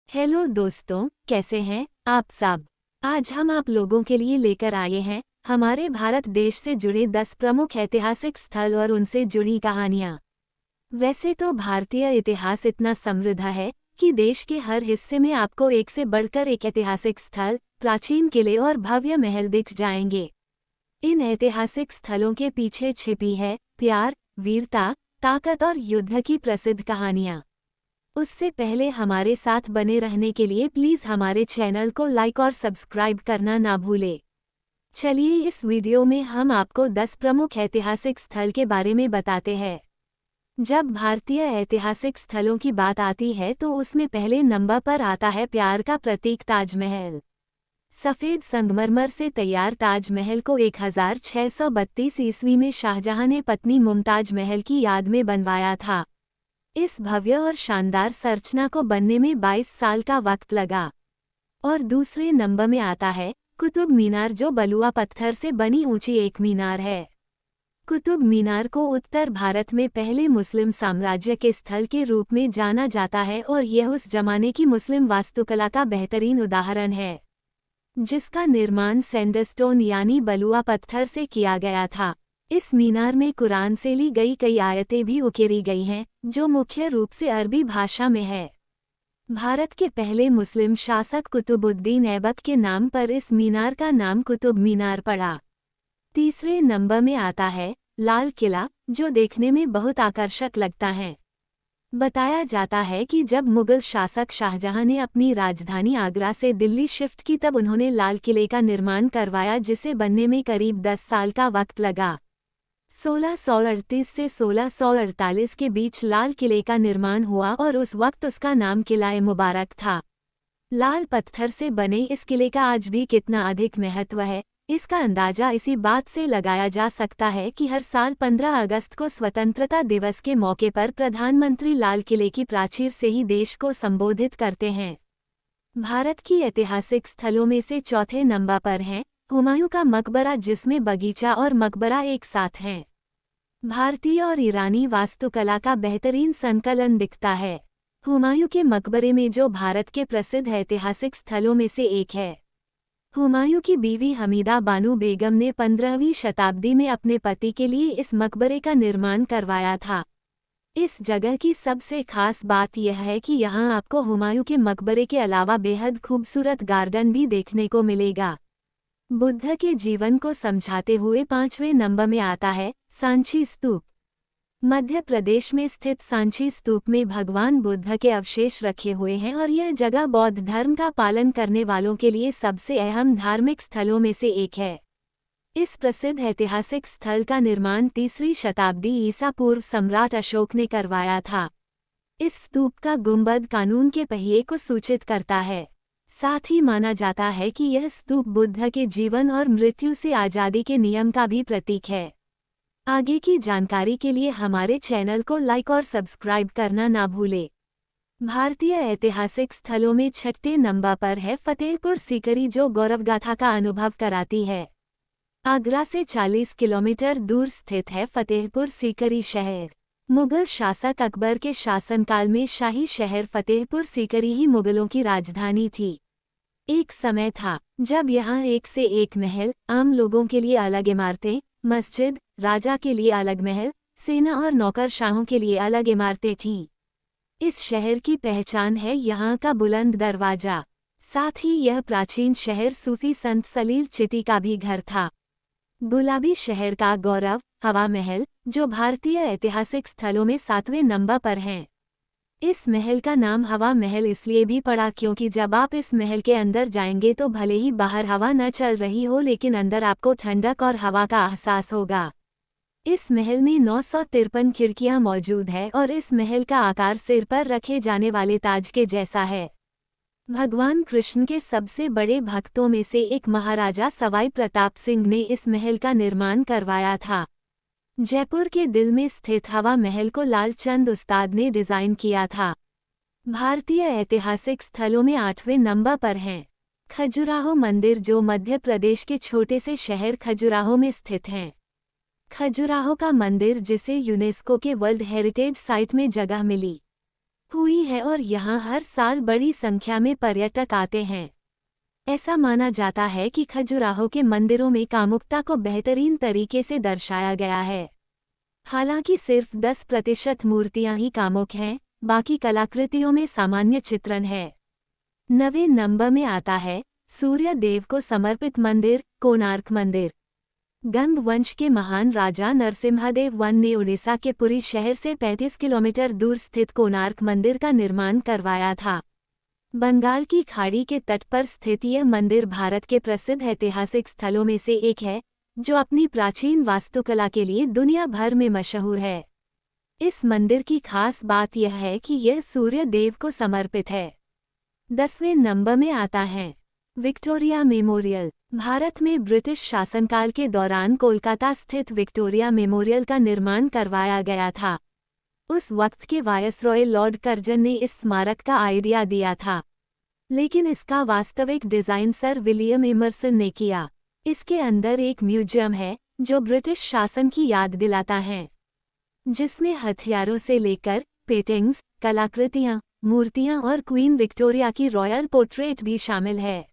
Hello दोस्तों, कैसे हैं आप सब। आज हम आप लोगों के लिए लेकर आए हैं हमारे भारत देश से जुड़े 10 प्रमुख ऐतिहासिक स्थल और उनसे जुड़ी कहानियां। वैसे तो भारतीय इतिहास इतना समृद्ध है कि देश के हर हिस्से में आपको एक से बढ़कर एक ऐतिहासिक स्थल, प्राचीन किले और भव्य महल दिख जाएंगे। इन ऐतिहासिक स्थलों के पीछे छिपी है प्यार, वीरता, ताकत और युद्ध की प्रसिद्ध कहानियां। उससे पहले हमारे साथ बने रहने के लिए प्लीज़ हमारे चैनल को लाइक और सब्सक्राइब करना ना भूलें। चलिए इस वीडियो में हम आपको 10 प्रमुख ऐतिहासिक स्थल के बारे में बताते हैं। जब भारतीय ऐतिहासिक स्थलों की बात आती है तो उसमें पहले नंबर पर आता है प्यार का प्रतीक ताजमहल। सफ़ेद संगमरमर से तैयार ताजमहल को 1632 ईस्वी में शाहजहां ने पत्नी मुमताज महल की याद में बनवाया था। इस भव्य और शानदार संरचना को बनने में 22 साल का वक्त लगा। और दूसरे नंबर में आता है कुतुब मीनार, जो बलुआ पत्थर से बनी ऊंची एक मीनार है। कुतुब मीनार को उत्तर भारत में पहले मुस्लिम साम्राज्य के स्थल के रूप में जाना जाता है और यह उस जमाने की मुस्लिम वास्तुकला का बेहतरीन उदाहरण है, जिसका निर्माण सैंडस्टोन यानी बलुआ पत्थर से किया गया था। इस मीनार में कुरान से ली गई कई आयतें भी उकेरी गई हैं, जो मुख्य रूप से अरबी भाषा में है। भारत के पहले मुस्लिम शासक कुतुबुद्दीन ऐबक के नाम पर इस मीनार का नाम कुतुब मीनार पड़ा। तीसरे नंबर में आता है लाल किला, जो देखने में बहुत आकर्षक लगता है। बताया जाता है कि जब मुगल शासक शाहजहां ने अपनी राजधानी आगरा से दिल्ली शिफ्ट की तब उन्होंने लाल किले का निर्माण करवाया, जिसे बनने में करीब 10 साल का वक्त लगा। 1638 से 1648 के बीच लाल किले का निर्माण हुआ और उस वक्त उसका नाम किला-ए मुबारक था। लाल पत्थर से बने इस किले का आज भी कितना अधिक महत्व है, इसका अंदाजा इसी बात से लगाया जा सकता है कि हर साल 15 अगस्त को स्वतंत्रता दिवस के मौके पर प्रधानमंत्री लाल किले की प्राचीर से ही देश को संबोधित करते हैं। भारत की ऐतिहासिक स्थलों में से चौथे नंबर पर हैं हुमायूं का मकबरा, जिसमें बगीचा और मकबरा एक साथ हैं। भारतीय और ईरानी वास्तुकला का बेहतरीन संकलन दिखता है। हुमायूं के मकबरे में, जो भारत के प्रसिद्ध ऐतिहासिक स्थलों में से एक है। हुमायूं की बीवी हमीदा बानो बेगम ने 15वीं शताब्दी में अपने पति के लिए इस मकबरे का निर्माण करवाया था। इस जगह की सबसे खास बात यह है कि यहाँ आपको हुमायूं के मकबरे के अलावा बेहद खूबसूरत गार्डन भी देखने को मिलेगा। बुद्ध के जीवन को समझाते हुए 5वें नंबर में आता है सांची स्तूप। मध्य प्रदेश में स्थित सांची स्तूप में भगवान बुद्ध के अवशेष रखे हुए हैं और यह जगह बौद्ध धर्म का पालन करने वालों के लिए सबसे अहम धार्मिक स्थलों में से एक है। इस प्रसिद्ध ऐतिहासिक स्थल का निर्माण 3री शताब्दी ईसा पूर्व सम्राट अशोक ने करवाया था। इस स्तूप का गुंबद कानून के पहिए को सूचित करता है। साथ ही माना जाता है कि यह स्तूप बुद्ध के जीवन और मृत्यु से आज़ादी के नियम का भी प्रतीक है। आगे की जानकारी के लिए हमारे चैनल को लाइक और सब्सक्राइब करना ना भूलें। भारतीय ऐतिहासिक स्थलों में छठे नंबर पर है फतेहपुर सीकरी, जो गौरवगाथा का अनुभव कराती है। आगरा से 40 किलोमीटर दूर स्थित है फतेहपुर सीकरी शहर। मुगल शासक अकबर के शासनकाल में शाही शहर फतेहपुर सीकरी ही मुगलों की राजधानी थी। एक समय था जब यहाँ एक से एक महल, आम लोगों के लिए अलग इमारतें, मस्जिद, राजा के लिए अलग महल, सेना और नौकरशाहों के लिए अलग इमारतें थीं। इस शहर की पहचान है यहाँ का बुलंद दरवाजा। साथ ही यह प्राचीन शहर सूफी संत सलील चिश्ती का भी घर था। गुलाबी शहर का गौरव हवा महल, जो भारतीय ऐतिहासिक स्थलों में 7वें नंबर पर हैं। इस महल का नाम हवा महल इसलिए भी पड़ा क्योंकि जब आप इस महल के अंदर जाएंगे तो भले ही बाहर हवा न चल रही हो, लेकिन अंदर आपको ठंडक और हवा का एहसास होगा। इस महल में 953 खिड़कियां मौजूद है और इस महल का आकार सिर पर रखे जाने वाले ताज के जैसा है। भगवान कृष्ण के सबसे बड़े भक्तों में से एक महाराजा सवाई प्रताप सिंह ने इस महल का निर्माण करवाया था। जयपुर के दिल में स्थित हवा महल को लालचंद उस्ताद ने डिजाइन किया था। भारतीय ऐतिहासिक स्थलों में 8वें नंबर पर हैं खजुराहो मंदिर, जो मध्य प्रदेश के छोटे से शहर खजुराहो में स्थित हैं। खजुराहो का मंदिर, जिसे यूनेस्को के वर्ल्ड हेरिटेज साइट में जगह मिली, हुई है और यहाँ हर साल बड़ी संख्या में पर्यटक आते हैं। ऐसा माना जाता है कि खजुराहो के मंदिरों में कामुकता को बेहतरीन तरीके से दर्शाया गया है। हालांकि सिर्फ 10% मूर्तियां ही कामुक हैं, बाकी कलाकृतियों में सामान्य चित्रण है। 9वें नंबर में आता है सूर्य देव को समर्पित मंदिर, कोणार्क मंदिर। गंग वंश के महान राजा नरसिम्हदेव वन ने उड़ीसा के पुरी शहर से 35 किलोमीटर दूर स्थित कोणार्क मंदिर का निर्माण करवाया था। बंगाल की खाड़ी के तट पर स्थित यह मंदिर भारत के प्रसिद्ध ऐतिहासिक स्थलों में से एक है, जो अपनी प्राचीन वास्तुकला के लिए दुनिया भर में मशहूर है। इस मंदिर की खास बात यह है कि यह सूर्य देव को समर्पित है। 10वें नंबर में आता है विक्टोरिया मेमोरियल। भारत में ब्रिटिश शासनकाल के दौरान कोलकाता स्थित विक्टोरिया मेमोरियल का निर्माण करवाया गया था। उस वक्त के वायसरॉय लॉर्ड कर्जन ने इस स्मारक का आइडिया दिया था, लेकिन इसका वास्तविक डिजाइन सर विलियम एमर्सन ने किया। इसके अंदर एक म्यूजियम है जो ब्रिटिश शासन की याद दिलाता है, जिसमें हथियारों से लेकर पेंटिंग्स, कलाकृतियां, मूर्तियां और क्वीन विक्टोरिया की रॉयल पोर्ट्रेट भी शामिल है।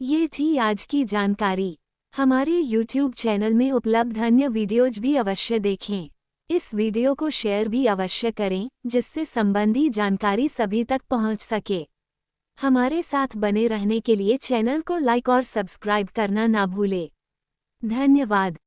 ये थी आज की जानकारी। हमारे YouTube चैनल में उपलब्ध अन्य वीडियोज भी अवश्य देखें। इस वीडियो को शेयर भी अवश्य करें, जिससे संबंधी जानकारी सभी तक पहुंच सके। हमारे साथ बने रहने के लिए चैनल को लाइक और सब्सक्राइब करना ना भूलें। धन्यवाद।